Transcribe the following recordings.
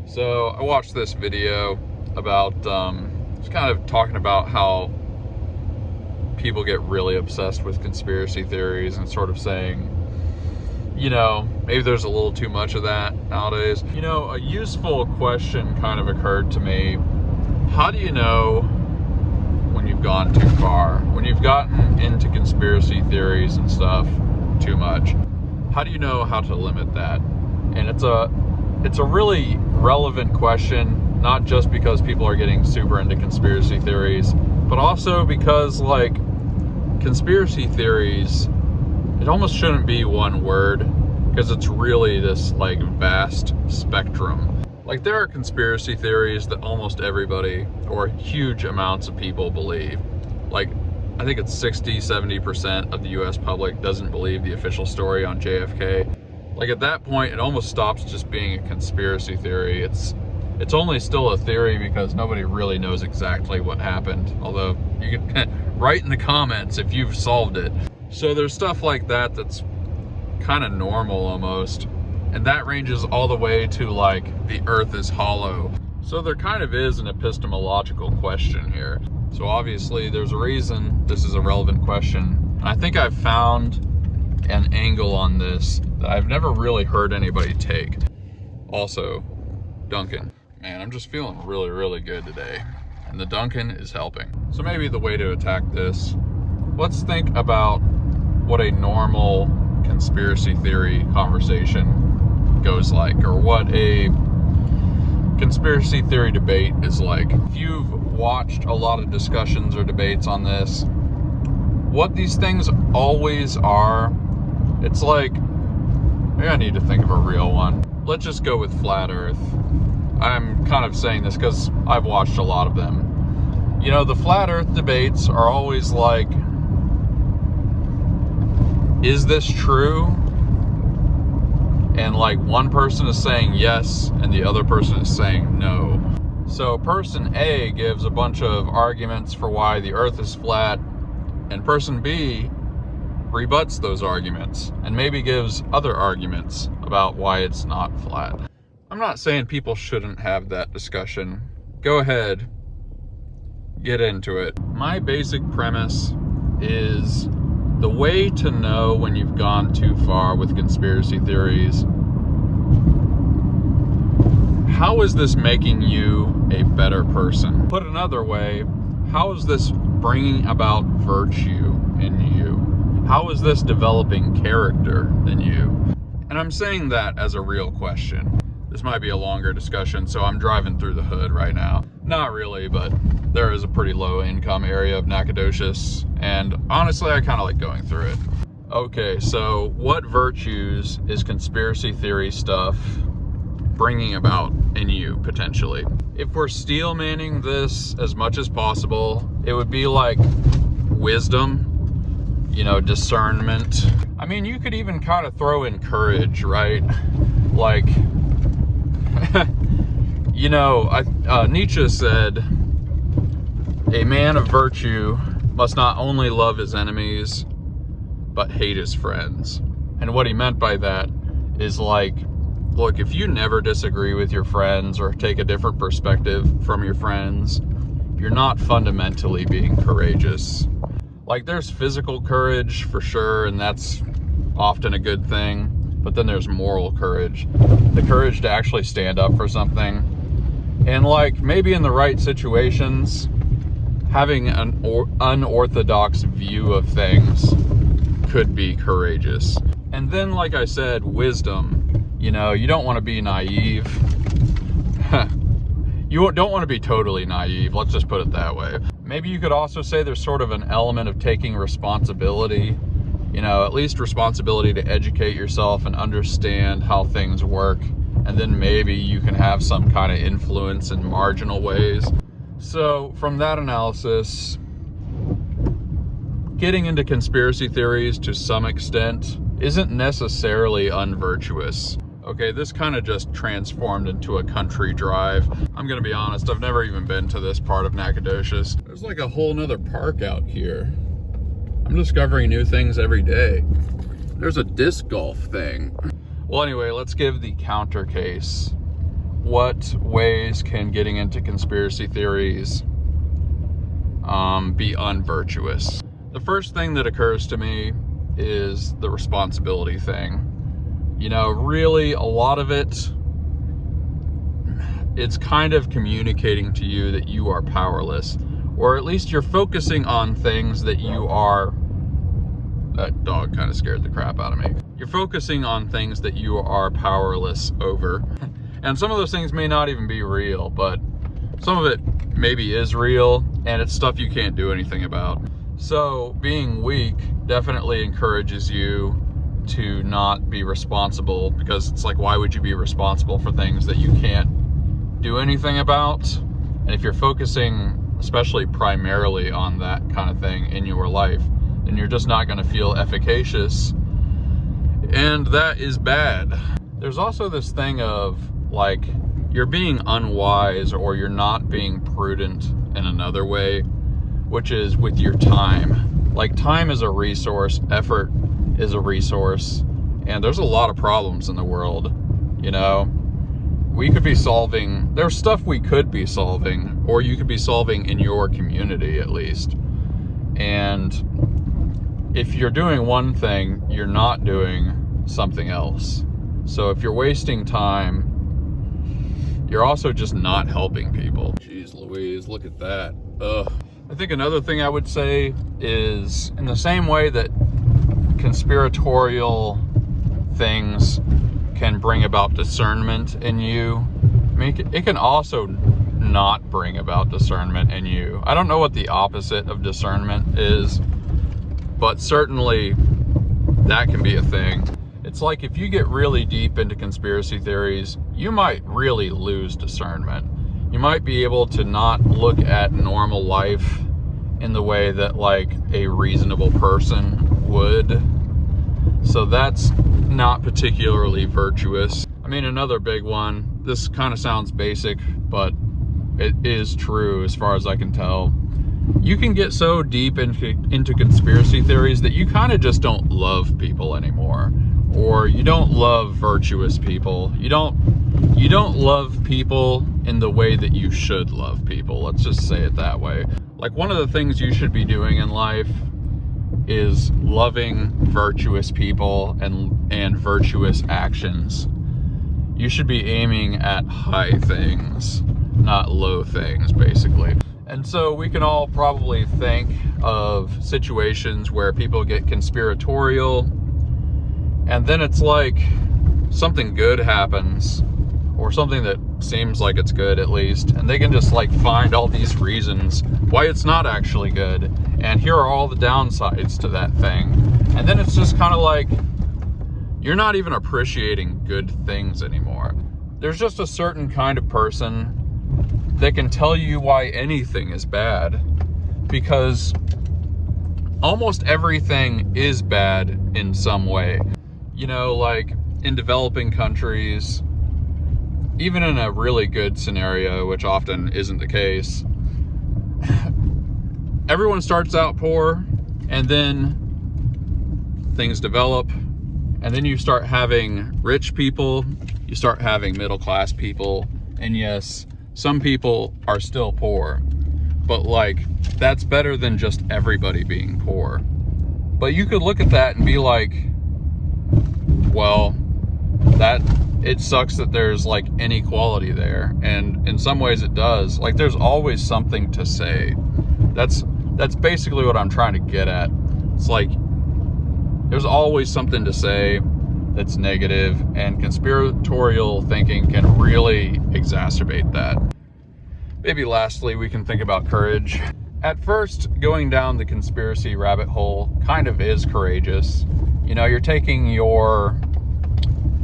So I watched this video about, it's kind of talking about how people get really obsessed with conspiracy theories and sort of saying, maybe there's a little too much of that nowadays. A useful question kind of occurred to me. How do you know when you've gone too far? When you've gotten into conspiracy theories and stuff too much? How do you know how to limit that? And it's a really relevant question, not just because people are getting super into conspiracy theories, but also because, conspiracy theories, it almost shouldn't be one word, because it's really this, vast spectrum. There are conspiracy theories that almost everybody, or huge amounts of people, believe. I think it's 60-70% of the US public doesn't believe the official story on JFK. At that point, it almost stops just being a conspiracy theory. It's only still a theory because nobody really knows exactly what happened. Although you can write in the comments if you've solved it. So there's stuff like that that's kind of normal almost. And that ranges all the way to the earth is hollow. So there kind of is an epistemological question here. So obviously there's a reason this is a relevant question. And I think I've found an angle on this that I've never really heard anybody take. Also, Duncan. Man, I'm just feeling really, really good today. And the Duncan is helping. So maybe the way to attack this, let's think about what a normal conspiracy theory conversation goes like, or what a conspiracy theory debate is like. If you've watched a lot of discussions or debates on this, what these things always are, it's maybe I need to think of a real one. Let's just go with flat earth. I'm kind of saying this because I've watched a lot of them. The flat earth debates are always is this true? And one person is saying yes and the other person is saying no. So person A gives a bunch of arguments for why the earth is flat, and person B rebuts those arguments and maybe gives other arguments about why it's not flat. I'm not saying people shouldn't have that discussion. Go ahead, get into it. My basic premise is the way to know when you've gone too far with conspiracy theories. How is this making you a better person? Put another way, how is this bringing about virtue in you? How is this developing character in you? And I'm saying that as a real question. This might be a longer discussion, so I'm driving through the hood right now. Not really, but there is a pretty low income area of Nacogdoches, and honestly, I kind of like going through it. Okay, so what virtues is conspiracy theory stuff bringing about in you, potentially? If we're steel manning this as much as possible, it would be wisdom, discernment. I mean, you could even kind of throw in courage, right? Nietzsche said, a man of virtue must not only love his enemies, but hate his friends. And what he meant by that is look, if you never disagree with your friends or take a different perspective from your friends, you're not fundamentally being courageous. There's physical courage for sure, and that's often a good thing. But then there's moral courage. The courage to actually stand up for something. And maybe in the right situations, having an unorthodox view of things could be courageous. And then, like I said, wisdom. You don't want to be naive. You don't want to be totally naive, let's just put it that way. Maybe you could also say there's sort of an element of taking responsibility. At least responsibility to educate yourself and understand how things work. And then maybe you can have some kind of influence in marginal ways. So from that analysis, getting into conspiracy theories to some extent isn't necessarily unvirtuous. Okay, this kind of just transformed into a country drive. I'm gonna be honest, I've never even been to this part of Nacogdoches. There's a whole nother park out here. I'm discovering new things every day. There's a disc golf thing. Well, anyway, let's give the counter case. what ways can getting into conspiracy theories be unvirtuous? The first thing that occurs to me is the responsibility thing. You know, really, a lot of it's kind of communicating to you that you are powerless, or at least you're focusing on things that you are. That dog kind of scared the crap out of me. You're focusing on things that you are powerless over. And some of those things may not even be real, but some of it maybe is real, and it's stuff you can't do anything about. So being weak definitely encourages you to not be responsible, because it's like, why would you be responsible for things that you can't do anything about? And if you're focusing especially primarily on that kind of thing in your life, then you're just not going to feel efficacious, and that is bad. There's also this thing of like, you're being unwise, or you're not being prudent in another way, which is with your time. Like, time is a resource, effort is a resource, and there's a lot of problems in the world. You know, we could be solving, there's stuff we could be solving, or you could be solving in your community at least. And if you're doing one thing, you're not doing something else. So if you're wasting time, you're also just not helping people. Jeez Louise, look at that. Ugh. I think another thing I would say is, in the same way that conspiratorial things can bring about discernment in you, I mean, it can also not bring about discernment in you. I don't know what the opposite of discernment is, but certainly that can be a thing. It's like, if you get really deep into conspiracy theories, you might really lose discernment. You might be able to not look at normal life in the way that like a reasonable person would. So that's not particularly virtuous. I mean, another big one, this kind of sounds basic, but it is true as far as I can tell. You can get so deep into conspiracy theories that you kind of just don't love people anymore, or you don't love virtuous people. You don't love people in the way that you should love people. Let's just say it that way. Like, one of the things you should be doing in life is loving virtuous people and virtuous actions. You should be aiming at high things, not low things, basically. And so we can all probably think of situations where people get conspiratorial, and then it's like something good happens, or something that seems like it's good at least, and they can just like find all these reasons why it's not actually good, and here are all the downsides to that thing. And then it's just kind of like, you're not even appreciating good things anymore. There's just a certain kind of person that can tell you why anything is bad, because almost everything is bad in some way. You know, like in developing countries, even in a really good scenario, which often isn't the case, everyone starts out poor, and then things develop, and then you start having rich people, you start having middle-class people, and yes, some people are still poor, but like, that's better than just everybody being poor. But you could look at that and be like, well, it sucks that there's like inequality there, and in some ways it does. Like, there's always something to say. That's basically what I'm trying to get at. It's like, there's always something to say that's negative, and conspiratorial thinking can really exacerbate that. Maybe lastly, we can think about courage. At first, going down the conspiracy rabbit hole kind of is courageous. You know, you're taking your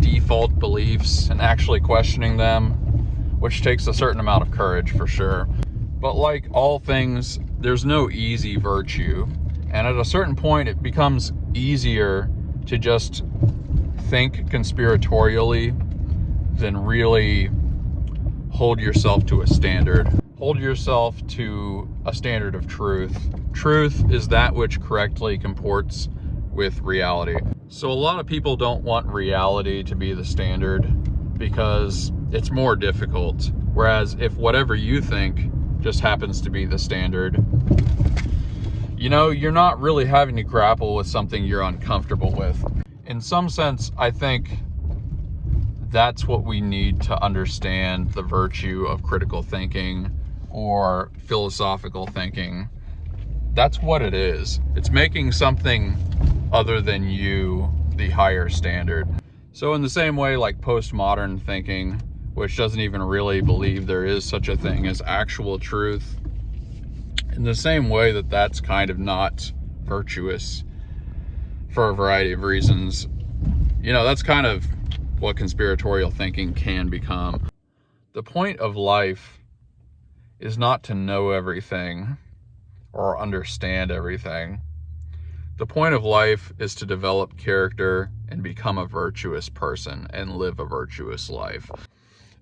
default beliefs and actually questioning them, which takes a certain amount of courage for sure. But like all things, there's no easy virtue. And at a certain point, it becomes easier to just think conspiratorially than really hold yourself to a standard. Hold yourself to a standard of truth. Truth is that which correctly comports with reality. So a lot of people don't want reality to be the standard, because it's more difficult. Whereas if whatever you think just happens to be the standard, you're not really having to grapple with something you're uncomfortable with. In some sense, I think that's what we need to understand the virtue of critical thinking or philosophical thinking. That's what it is. It's making something other than you the higher standard. So in the same way, like postmodern thinking, which doesn't even really believe there is such a thing as actual truth, in the same way that's kind of not virtuous for a variety of reasons, that's kind of what conspiratorial thinking can become. The point of life is not to know everything or understand everything. The point of life is to develop character and become a virtuous person and live a virtuous life.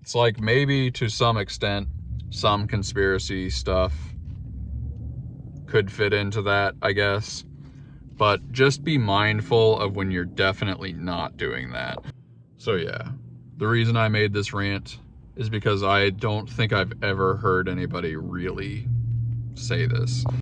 It's like maybe to some extent, some conspiracy stuff could fit into that, I guess. But just be mindful of when you're definitely not doing that. So yeah, the reason I made this rant is because I don't think I've ever heard anybody really say this.